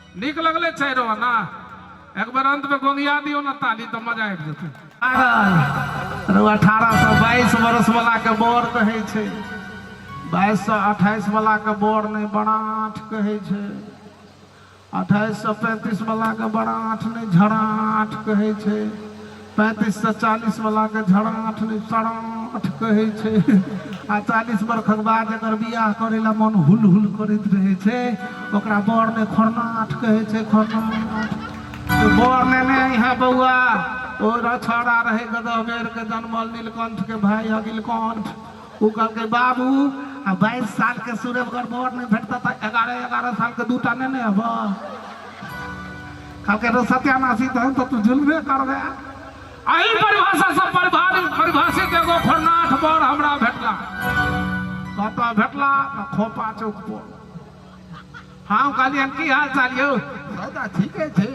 निक लगले चारो ना एक बार अंत में गोंगिया दियो ना ताली तो मजा आबि जेतै। 1822 वर्ष वाला के बोर कहे छे, 2228 वाला के बोर नहीं बड़ाठ कहे छे, 2835 वाला के बड़ाठ नहीं झड़ाठ कहे छे, 35 से 40 वाला के झड़ाठ नहीं सड़ाठ कहे छे, आ 40 वर्ष बाद अगर बियाह करेला मन हुल हुल करैत रहे छे ओकरा बोर ने खरनाठ कहे छे, खरनाठ। तो बोर ने यहाँ बउआ ओ छड़ा रहे गदबेर के जन्मल नीलकंठ के भाई अगिलकंठ, उ कह के बाबू 22 साल के सूर्यकर बोर नहीं भेटता था 11 साल के दूटा नहीं हब कल के सत्यानाशी तो तू जुलबे करबे। आई परिभाषा सब परिभाषित एगो खरनाठ बोर हमरा भेटला। कत भेटला खोपा चौक पर। हाँ कहलियन की हाल चाल यौ? सदा ठीके छे।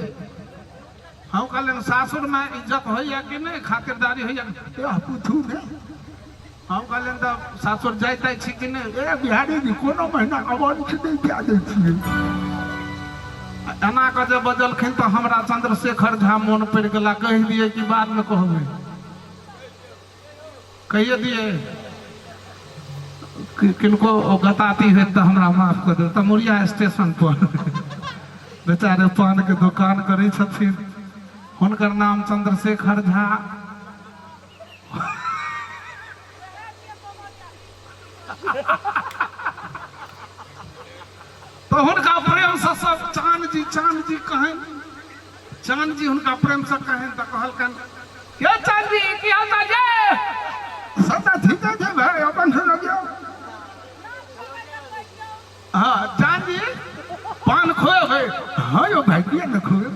हम कहलियन सासुर में इज्जत होइया कि नहीं, खातिरदारी होइया? पूछू ने हम कहलियन तो सासुर जाइते छी कि नहीं? ए बिहारी जी कोनो महीना अवंश नहीं क्या दे छिए। एना के जे बजलखिन तो हमरा चंद्रशेखर झा मन पड़ गेला। कह दिए कि बाद में कहबै? कहिए दिए किनको गताती है तो हमरा माफ कर दे। तमुरिया स्टेशन पर बेचारे पान के दुकान करे छथिन, हुनकर नाम चंद्रशेखर झा। तो हुनका प्रेम से सब चांद जी कहें, चांद जी हुनका प्रेम से कहें तो कहलकन क्या चांद जी की हाल चाल? सदा ठीक है भाई अपन सुनो गयो। हाँ चांद जी पान खोए? हाँ यो भाई किया न खोए।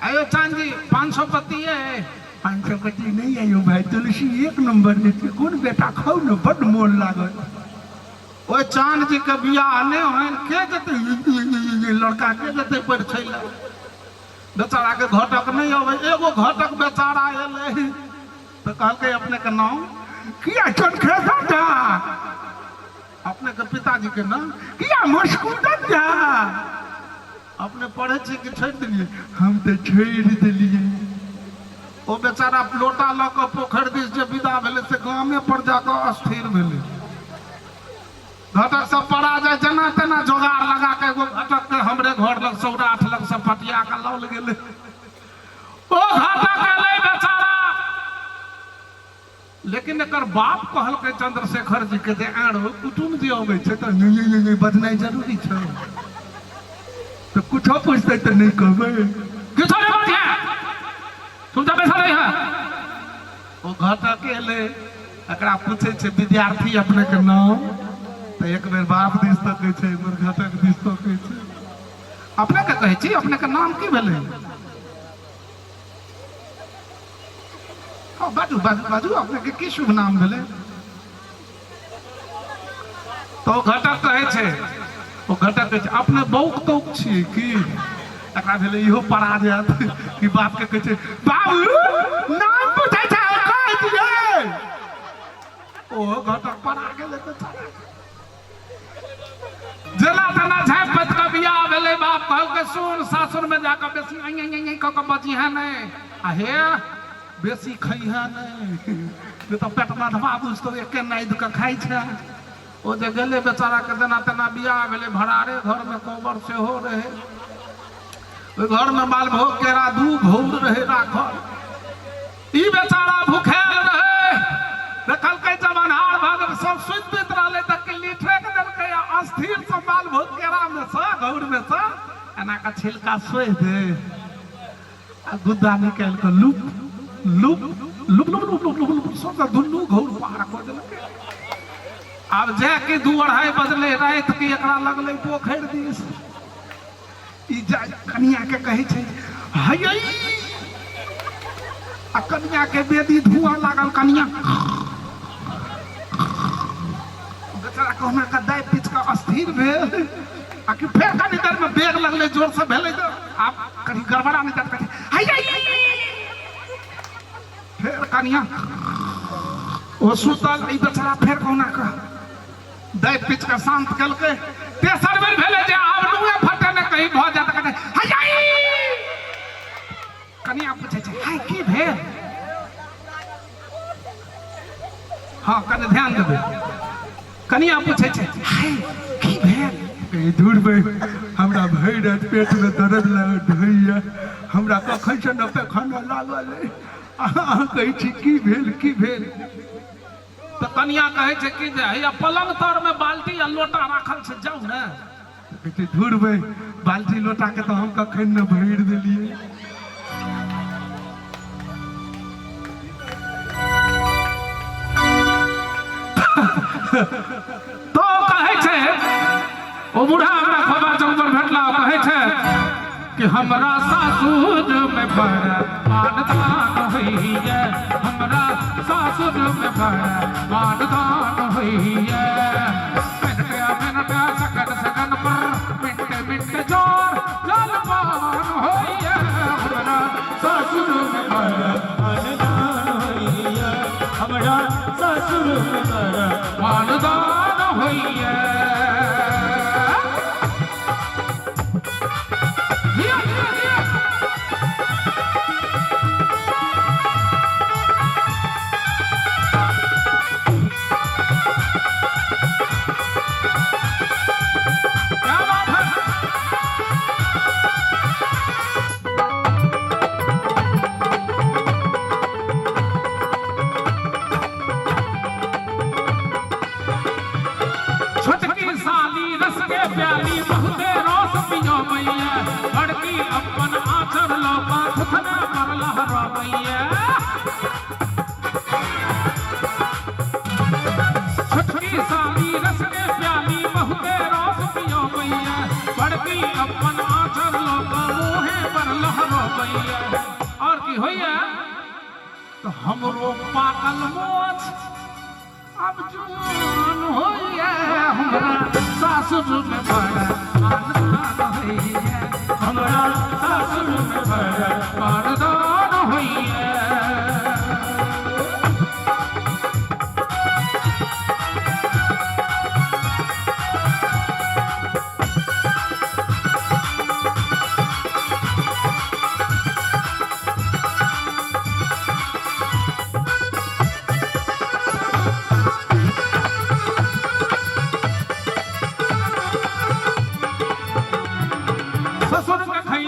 आयो चांद जी 500 पत्ती है। 500 पत्ती नहीं है यो भाई, तुलसी 1 नंबर देती। कौन बेटा खाओ न बड़ मोन लागल। ओ चांद जी के बियाह नहीं होन के जते ये लड़का के जते पर छैला बेचारा के घटक नहीं होवे। एगो घटक बेचारा एले तो कहलके अपने के नाम किया चनखेसा था, अपने के पिताजी के नाम किया मुस्कुरात था। अपने पढ़े छी कि छोड़ दिलिए? हम तो छोड़ दिलिए। ओ बेचारा लोटा ल के पोखर दिस जे विदा भेले से गामे पर जाकर अस्थिर भेले। घटक सब पड़ा जाए जना तना जोगाड़ लगा के एगो घटक के हमरे घर लग 8 लग सब पटिया के लौल गेले। ओ घटक एले बेचारा, लेकिन एकर बाप कहलकै चंद्रशेखर जी के जे आरो कुटुम जी अबै छै त ये बदनाई जरूरी छै। तो कुछ पूछते तो नहीं कहबे। किछो नहीं बात है, तुम तो बैठा रही है। ओ घटक एले, एकरा पूछे छै विद्यार्थी अपने के नाम, तो एक बेर बाप दिस तक कहै छै, एक बेर घटक दिस तक कहै छै। अपने के कहै छी अपने के नाम की भेलै? हाँ बाजू बाजू बाजू, अपने के की शुभ नाम भेलै? तो घटक कहै छै, ओ घटक कहै छै अपने बौक तौक छियै की? एकरा भेलै इहो पड़ा जायत कि बाप के कहै छै बाबू नाम पूछै छै कह दिए। ओ घटक पड़ा गेलै बेचारा। जेना तेना झाँप पत के बियाह भेलै। बाप कहलकै सुन सासुर में जाकर बेसी आई कह के बची है नहीं, आ हे बेसी खइहा नहीं, ये तो पेट में धमा बुझ तो एके नाइद के खाई छै। ओ जे गेले बेचारा के जेना तेना बियाह भेलै। भड़ारे घर में कोबर सेहो रहे, ओइ घर में माल भोग केरा 2 घौल रहे राखल। ई बेचारा भूखेल रहे, देखलकै जब अन्हार भगल सब सुति बीत रहले त किल्ली ठेक देलकै। अस्थिर से माल भोग केरा में से घौर में से एना का छिलका सोइ दे आ गुद्दा निकाल के loop loop loop loop loop loop loop loop सब दुनू घौर पार कर देलकै। अब जे कि 2-2:30 बजले रात के एकरा लगले पोखर दिस। ई कनिया के कहे छै हयै, आ कनिया के बेदी धुआं लागल। कनिया बेचारा कहना का दाय पीछ का अस्थिर भेल, आ कि फेर कनी देर में बेग लगले जोर से भेले तो आप कनी गड़बड़ा नहीं करते हयै। फिर कनिया ओ सुतल। ई बेचारा फेर कहना का दाय पीछ का शांत कलके। तेसर बेर भेले जे आब नुए फटे ने कहीं भ ध्यान देबै कनिया पूछे छै हाय की भेल दूर में हमरा भर रात पेट में दर्द लागल ढोइया हमरा कखन से न पैखाना लागल है अहाँ कहै छी की भेल तो कनिया कहे छै कि जे हैया पलंग तर में बाल्टी आ लोटा राखल छै जाऊ ने धूर में बाल्टी लोटा के तो हम कखन न भर देलिए तो कहे छै ओ बूढ़ा हमरा खोबा चौपर भेटला कहे छै कि हमरा सासुर में बड़ा मानदान होइए हमरा सासुर में बड़ा मानदान होइए मिनट सकन पर मिनट जोर जलपान होइए हमरा सासुर में बड़ा मानदान होइए हमरा सासुर में बड़ा मानदान होइए प्याली बहुते रोस पियो मैया बड़की अपन आचर लोपा थुथने पर लहरा मैया छठकी साली रस के प्याली बहुते रोस पियो मैया बड़की अपन आचर लोपा मुहे पर लहरा मैया और की होइया तो हमरो पाकल मोछ अब जवान होइए हमरा सासुर में बड़ा मानदान होइए हमरा सासुर में बड़ा मानदान होइए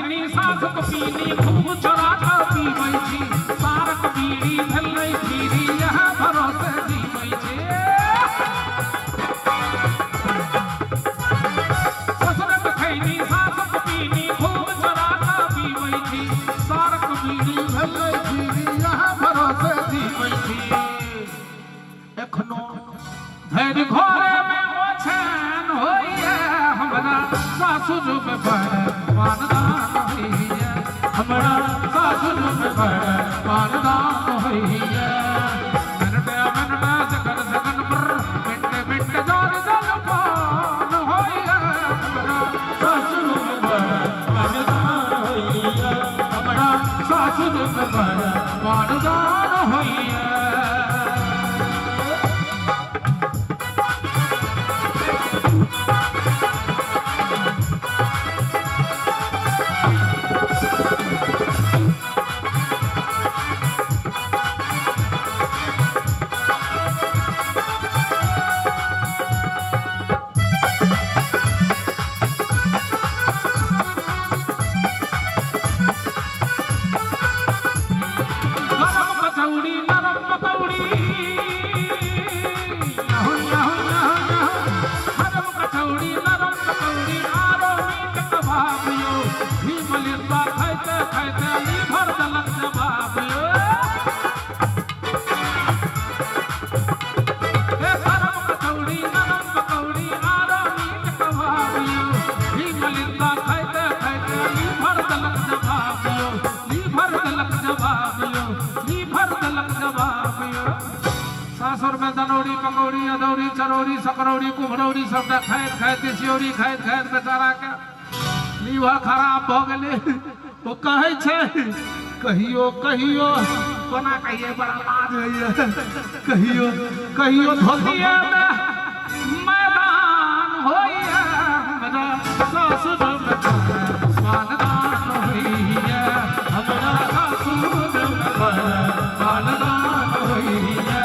पीनी खूब चोरा कर पीबै छी सारक बीड़ी भेलै पीरी यहाँ भरोसे जीबै छी ससुरक खैनी सासक पीनी खूब चोरा कर पीबै छी सारक बीड़ी भेलै पीरी यहाँ भरोसे जीबै छी एखनो धैर्य घरे में ओछैन होइए हमरा सासुर में बड़ा मानदान होइए हमरा सासुर में बड़ा मानदान होइए मिनट सकन पर मिनट जोर जलपान होइए हमरा सासुर में बड़ा मानदान होइए हमरा सासुर में बड़ा मानदान होइए सासुर में दनौरी पकौड़ी अदौरी चरौरी सकरौरी कुम्हरौरी सबटा खाइत खाइत सियौरी खाइत खाइत बेचारा के लीवर खराब भ गेलै ओ कहै छै कहियो कहियो कोना कहिए बड़ा लाज होइए कहियो कहियो धोतिए में मैदान होइए हमरा सासुर में मानदान होइए हमरा सासुर में मानदान होइए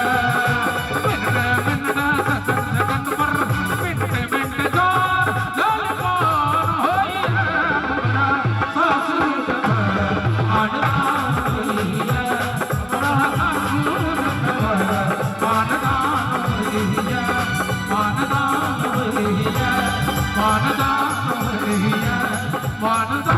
मानदान होइए मानदान